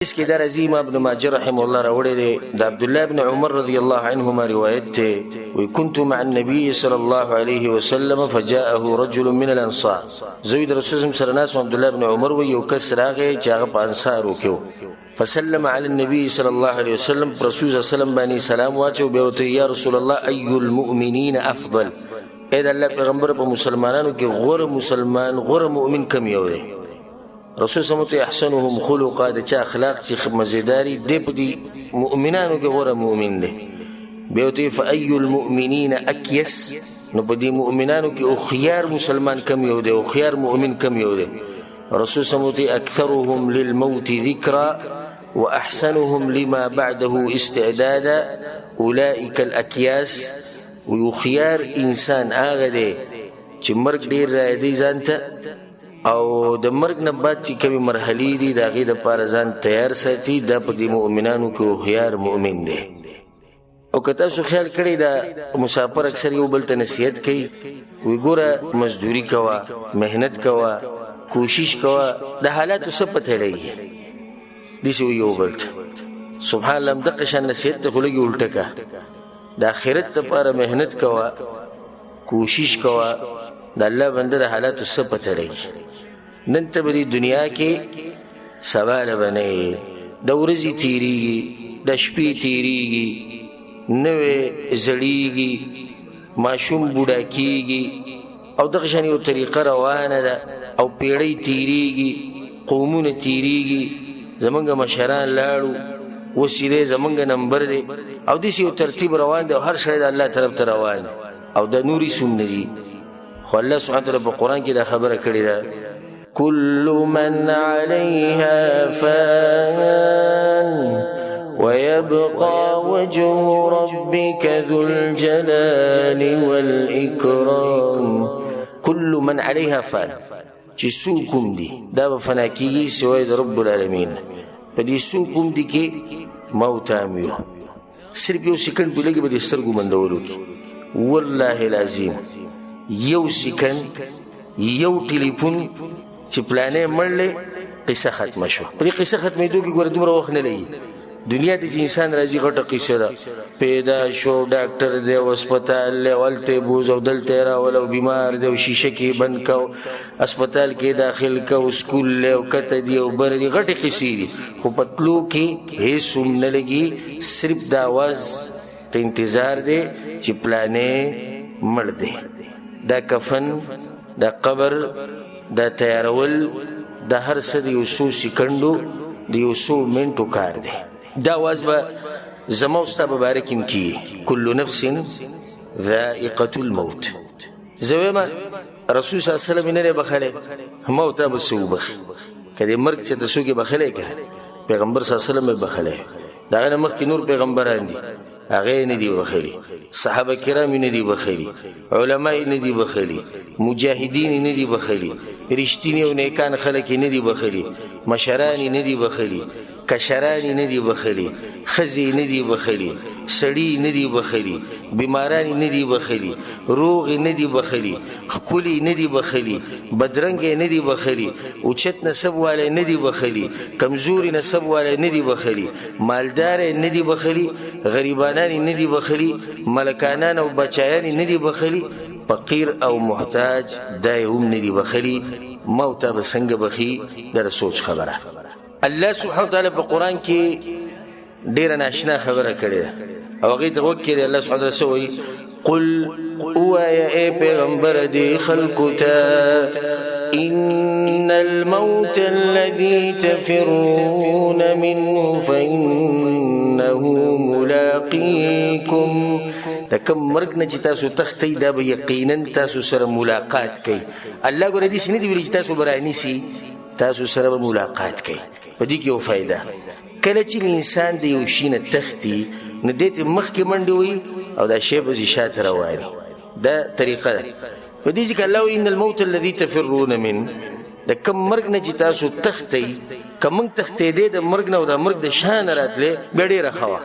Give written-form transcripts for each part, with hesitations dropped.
حدیث کې د رضی امام ابن ماجه رحم الله راوړی دی د عبد الله بن عمر رضی الله عنهما روایت ته وی كنت مع النبي صلى الله عليه وسلم فجاءه رجل من الانصار زوید رسول سره ناس عبد الله بن عمر وی یو کس راغی چې هغه په انصارو کې فسلم على النبي صلى الله عليه وسلم رسول صلی الله علیه وسلم باندې سلام واچو به وته یا رسول الله اي المؤمنين افضل اې د الله پیغمبر په مسلمانانو کې غوره مؤمن کم یو دی رسول سمت احسنهم خلقا د چا اخلاق چې مزیداری دی په دي مؤمنانو کې غوره مؤمن دی بیوتی فای المؤمنین اکیس نو په دي مؤمنانو کې او خيار مسلمان کم یو دی او خيار مؤمن کم یو دی رسول سمت اکثرهم للموت ذکرا واحسنهم لما بعده استعدادا اولئک الاکیاس ويخيار انسان هغه دی چې مرګ ډیر راځي ځانته او د مرګ نه بعد چې کومه مرحله دي د غي د پاره ځان تیار ساتي د په دې مؤمنانو کې خيار مؤمن دي او کته سو خیال کړی دا مسافر اکثر یو بل ته نصیحت کوي وی ګوره مزدوری کوا مهنت کوا کوشش کوا د حالاتو څه پته لګي دي سو یو بل سبحان الله دغه شان نصیحت ته خلګي الټه کا د آخرت لپاره مهنت کوا کوشش کوا د الله بنده د حالاتو څه پته لګي نن ته په دنیا کې سوال بنئ د ورځې تیریږي د شپې تیریږي نوې زړیږي ماشوم بوډا کیږي او دغه شان یو طریقه روانه ده او پیړۍ تیریږي قومونه تیریږي زمونږ مشران لاړو وسیله زمونږ نمبر دی او دې یو ترتیب روان دی او هر شی د الله طرف ته روان او د نوري سنت دي خو الله سبحانه وتعالى په قران کې دا خبره کړې ده كل من عليها فان ويبقى وجه ربك ذو الجلال والإكرام كل من عليها فان چې سوکم دي دا به فنا کیږي سوای د رب العالمین په دې سوکم دي کې موت امیو صرف یو سکند بلګي به سترګو مندولو کې والله العظیم یو سکند یو ټلیفون چې پلانې مړلې قصه ختم شو په قصه ختمېدو کې ګوره دومره وخت نه لګي دنیا د انسان راځي غټه قصه ده پیدا شو ډاکټر دی هسپتال له ولته بوز او دلته را ولو بیمار دی او شیشه کې بند کو هسپتال کې داخل کو سکول له کته دی او بر دی غټه قصې دي خو پتلو کې هیڅ نه لګي صرف د आवाज ته انتظار دی چې پلانې مړ دی دا کفن دا قبر دا تیارول دا هر څه د یو څو سکندو د یو څو منټو کار دی دا واز به زما استاد مبارکم کی کل نفس ذائقه الموت زویما رسول صلی الله علیه وسلم نه بخله موت به سو بخ کله مرګ چې تاسو کې بخله کړه پیغمبر صلی الله علیه وسلم بخله دا نه مخ کې نور پیغمبران دي هغه نه دی بخلی صحابه کرام نه دی بخلی علما نه دی بخلی مجاهدین نه دی بخلی رښتینی او نیکان خلک نه دی بخلی مشران نه دی بخلی کشران نه دی بخلی خزی نه دی بخلی سړی نه دی بخلی بیماران نه دی بخلی روغ نه دی بخلی خکلی نه دی بخلی بدرنګ نه دی بخلی اوچت نسب والے نه دی بخلی کمزوري نسب والے نه دی بخلی مالدار نه دی بخلی غریبانان نه دی بخلی ملکانان او بچایان نه دی بخلی فقیر او محتاج دایهم نه دی بخلی موت به څنګه بخي در سوچ خبره الله سبحانه وتعالى په قران کې ډیر ناشنا خبره کړې او هغه ته وکړي الله سبحانه وتعالى سوې قل او يا پیغمبر دي خلقتا ان الموت الذي تفرون منه فانه ملاقيكم دا کم مرګ نه چې تاسو تختې دا به یقینا تاسو سره ملاقات کوي الله ګورې دې سنې دی ویل چې تاسو برانی سي تاسو سره ملاقات کوي په دې کې یو فائدہ کله چې انسان د یو شي نه تختی نه دې مخ کې منډي وي او دا شی به شاته رواني دا طریقه ده په دې کې الله ان الموت الذي تفرون من د کم مرګ نه چې تاسو تختی کم تختې دې د مرګ نه او د مرګ د شان راتله ډېر خوا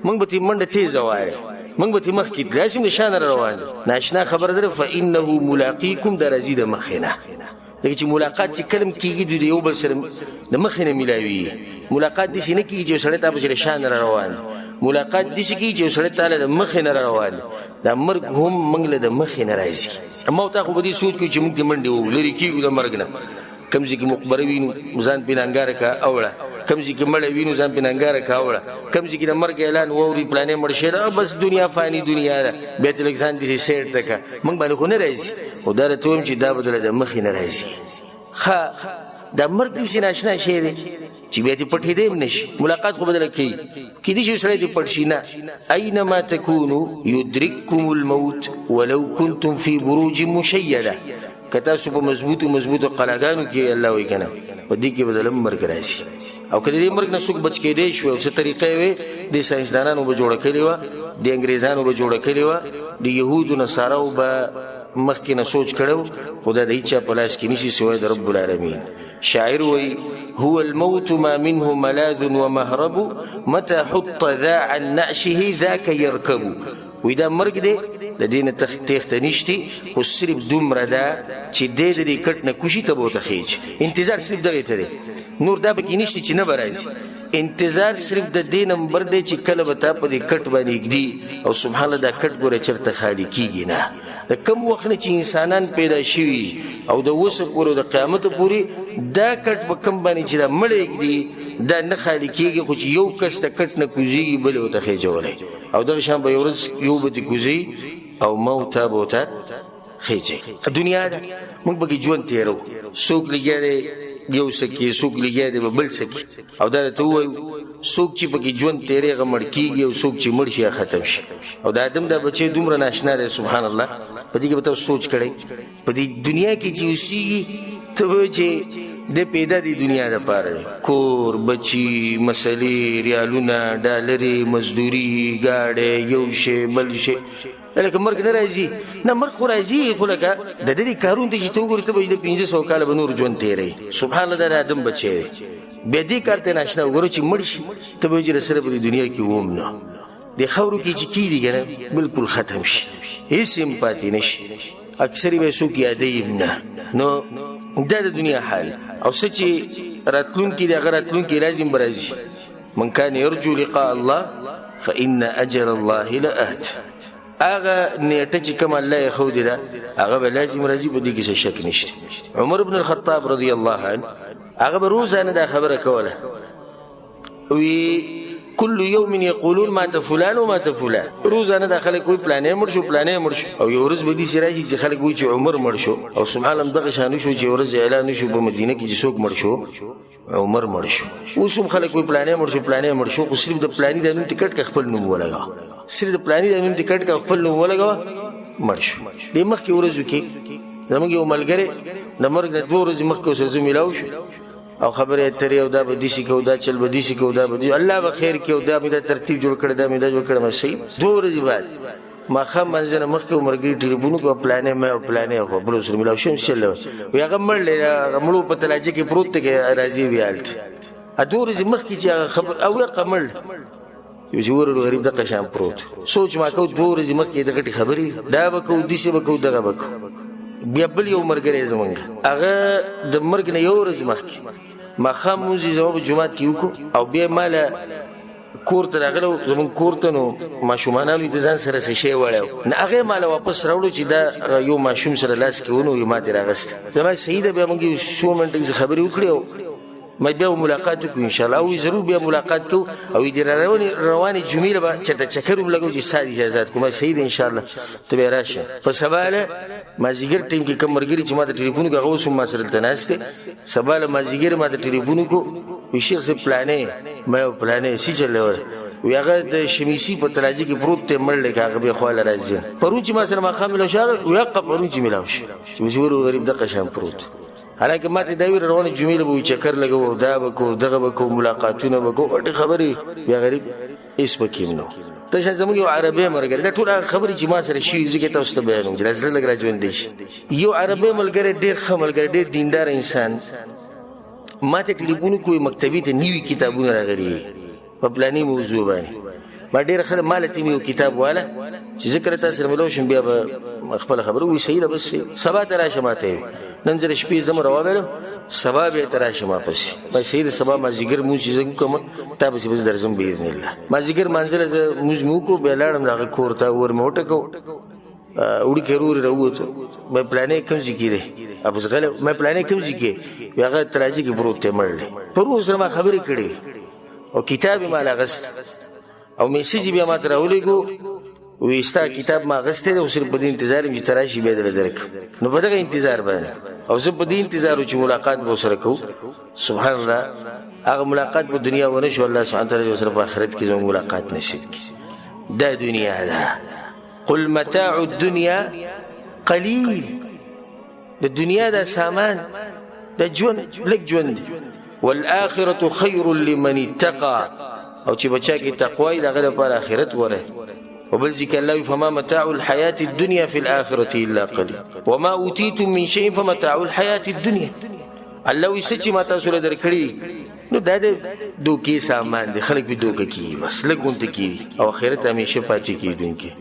موږ به منډه تیز وایي موږ به مخ کې لازم د شان روان ناشنا خبر در فانه ملاقيكم درزيد مخنه لکه چې ملاقات چې کلم کېږي د یو بل سره د مخې نه میلاوي. ملاقات داسې نه کېږي چې یو سړی تا پسې له شا نه را روان، ملاقات داسې کېږي چې یو سړی تا له د مخې نه را روان. دا مرګ هم موږ له د مخې نه راځي. اما او تا خو به دې سوچ کوي چې موږ دې منډې وو لرې کېږو د مرګ نه. کم ځای کې مقبره وینو ځان پې ننګاره کا اوړه، کم ځای کې مړی وینو ځان پې ننګاره کا اوړه، کم ځای کې د مرګ اعلان واوري پلانې مړ شوی ده، بس دنیا فاني دنیا ده، بیا ته لږ ځان داسې سیټ ته که موږ باندې خو نه راځي. خو دا راته وایم چې دا به دله د مخې نه راځي. ښه دا مرګ داسې ناشنا شی دی چې بیا دې پټېدی هم نه شي. ملاقات خو به دله کوي، کېدای شي سړی دې پټ شي. نه، اینما تکونو یدرککم الموت ولو کنتم فی بروج مشیده. که تاسو په مضبوطو قلاګانو کې الله وایي که نه، په دې کې به دله مرګ راځي. او که د دې مرګ نه څوک بچ کېدی شو او څه طریقه یې وې، د ساینسدانانو به جوړه کړې وه، د انګریزانو به جوړه کړې وه، د یهودو نصاراو به مخکې نه سوچ کړو. خو دا د هیچا په لاس کې نشي سوای د رب العالمین. شاعر وایي هو الموت ما منه ملاذ ومهرب متى حط ذا عن نعشه ذاك يركب. وی دا مرګ دی د دې نه تېښته نشتي، خو صرف دومره ده چې دی د دې کټ نه کوشي ته به ورته خیج. انتظار صرف دغې ته دی، نور دا پکې نشته چې نه به راځي. انتظار صرف د دې نمبر دی چې کله به تا په دې کټ باندې ږدي او سبحان الله دا کټ ګوره چېرته خالي کېږي نه. د کم وخت نه چې انسانان پیدا شوي او د اوسه پورې او د قیامته پورې دا کټ په کم باندې چې دا مړی ږدي دا نه خالي کېږي. خو چې یو کس د کټ نه کوزېږي بل یې ورته خیجولی، او دغه شان به یو ورځ یو به دې کوزي او موته به ورته خیجي. دنیا ده، موږ پکې ژوند تېرو. څوک لګیا دی یو سکي، څوک لګیا دی به بل سکي. او دا راته ووایو څوک چې پکې ژوند تېرې هغه مړ کېږي او څوک چې مړ شي هغه ختم شي. او د آدم دا بچی دومره ناشنا دی سبحان الله. په دې کې به تاسو سوچ کړئ په دې دنیا کې چې اوسېږي ته به چې د پیدا دی دنیا دپاره دی، کور، بچي، مسلې، ریالونه، ډالرې، مزدوري، ګاډی، یو شی بل شی. لکه مرګ نه راځي؟ نه، مرګ خو راځي، خو لکه د دې کارونه ته چې ته وګورې ته به د 500 کاله به نور ژوند تېروي. سبحان الله دا د آدم بچی دی. بیا دې کار ته ناشنا وګورو چې مړ شي ته به وایي چې رسره په دې دنیا کې وم نه. د خاورو کې چې کېږي که نه بلکل ختم شي، هېڅ هم پاتې نه شي. اکثر به څوک یادوي هم نه. نو دا د دنیا حال. او څه چې راتلونکي دی هغه راتلونکي لازم به راځي. من کان یرجو لقاء الله فإن أجل الله لآت. هغه نیټه چې کوم الله یې ښودې ده هغه به لازم راځي، په دې کې څه شک نشته. عمر بن الخطاب رضی الله عنه هغه به روزانه دا خبره کوله، وی كل يوم يقولون مات فلان ومات فلان. روزانه دا خلک وایي پلانې مړ شو پلانې مړ شو. او یو ورځ به داسې راشي چې خلک وایي چې عمر مړ شو. او سبحان الله دغه شان شو چې یو ورځ اعلان وشو په مدینه کې چې څوک مړ شو، عمر مړ شو. اوس هم خلک وایي پلانې مړ شو پلانې مړ شو، خو صرف د پلاني د نوم ټکټ که خپل نوم ولګاوه، صرف د پلاني د نوم ټکټ که خپل نوم ولګاوه مړ شو. دې مخکې ورځو کې زموږ یو ملګری د مرګ نه 2 ورځې مخکې ورسره زه میلاو شو او خبرې اترې او دا به داسې کوو دا چل به داسې کوو دا به الله به خیر کړي او دا مې دا ترتیب جوړ کړی دا مې دا جوړ کړی. مې صحیح 2 ورځې بعد ماښام منځ نه مخکې ملګري ټلیفون وکړو پلانې مې او پلانې خو بل سره میلاو شو انشاءالله. وایي هغه مړ دی، هغه مړو په تلاجه کې پروت دی راځي بیا هلته 2 ورځې مخکې چې هغه خبر او یې مړ چې ورور غریب دغه شان پروت. سوچ ما کوو 2 ورځې مخکې د غټې خبرې دا به کوو داسې به کوو دغه به کوو. بیا بل یو ملګری زمونږ هغه د مرګ نه 1 ورځ مخکې ماښام مونځ یې زما په جومات کې وکړو او بیا ماله کور ته راغلی زمونږ کور ته نو ماشومانانو یې د ځان سره څه شی وړی و نو هغه یې ماله واپس راوړو چې دا یو ماشوم سره لاس کې ونو یې ماتې راغسته. زما صحیح ده بیا موږ یو څو منټه کې خبرې وکړې او ما بیا ملاقات وکړو انشاءالله او ضرور بیا ملاقات کوو او د روانې جمعې له به چېرته چکر هم لګو چې ستا د اجازات کوم. صحیح ده انشاءالله ته بیا راشه. په سبا له مازدیګر ټیم کې کوم ملګري چې ما ته ټلیفون وکړو هغه اوس هم ما سره دلته ناست دی. سبا له مازدیګر ما ته ټلیفون وکړو وایي شیخ صاحب پلانې ما یو پلانې څه چللی وه وی هغه د شمیسي په تلاجي کې پروت دی مړ دی که هغه بیا خواله راځي. پرون چې ما سره ماښام میلاو شو هغه وی حقه پرون چې میلاو شو چې مشهور غریب دغه شان پروت. حالانکه ما ته دا ویل روانې جمعې له به وي چکر لګو دا به کوو دغه به کوو ملاقاتونه به کوو غټې خبرې بیا غریب هېڅ پکې هم نه و. ته شاید زموږ یو عربی ملګری دا ټول هغه خبرې چې ما سره شوي ځکه تاسو ته بیانوم چې دا زړه لږ را ژوندی شي. یو عربی ملګری ډېر ښه ملګری ډېر دینداره انسان ما ته ټلیفون وکړو مکتبې ته نوي کتابونه راغلي په پلاني موضوع باندې ما ډېر ښه ماله ته مې یو کتاب واله چې ذکر تا سره ملو شم بیا به خپله خبره وي صحیح ده بس سبا ته راشه ما ته نن زه شپې زم راوغلم سبا به تر شما پسې په سید سبا ما زیګر مو چې زم کوم تا به بس درځم باذن الله ما زیګر منزل ز مو کو بلاړم دغه کورته ور موټه کو وړي کرور راوته مې پلانې کوم ځکیره ابو غل مې پلانې کوم ځکه هغه تراجی کې بروته مړل پر اوس ما خبرې کړې او کتاب ما لاغست او میسیج بیا ما تراولېګو وېستا کتاب ما غسته او صرف په دې انتظار چې تراشي به درک نو په دغه انتظار باندې او زه په دې انتظار چې ملاقات به سره کو سبحان الله هغه ملاقات په دنیا ونه شو الله سبحانه تعالی سره په آخرت کې زموږ ملاقات نصیب کړي دا دنیا ده قل متاع الدنيا قليل د دنیا دا سامان د ژوند لږ ژوند والآخرة خير لمن اتقى او چې بچا کې تقوی دغه لپاره آخرت وره وبلزك الله فما متاع الحياة الدنيا في الآخرة إلا قليل وما أوتيتم من شيء فمتاع الحياة الدنيا الله يسچ ما تاسو له درکړي نو دا د دوکي سامان دي خلک به دوکه کی بس لګون ته کی او آخرت همیشه پاتې کیدونکي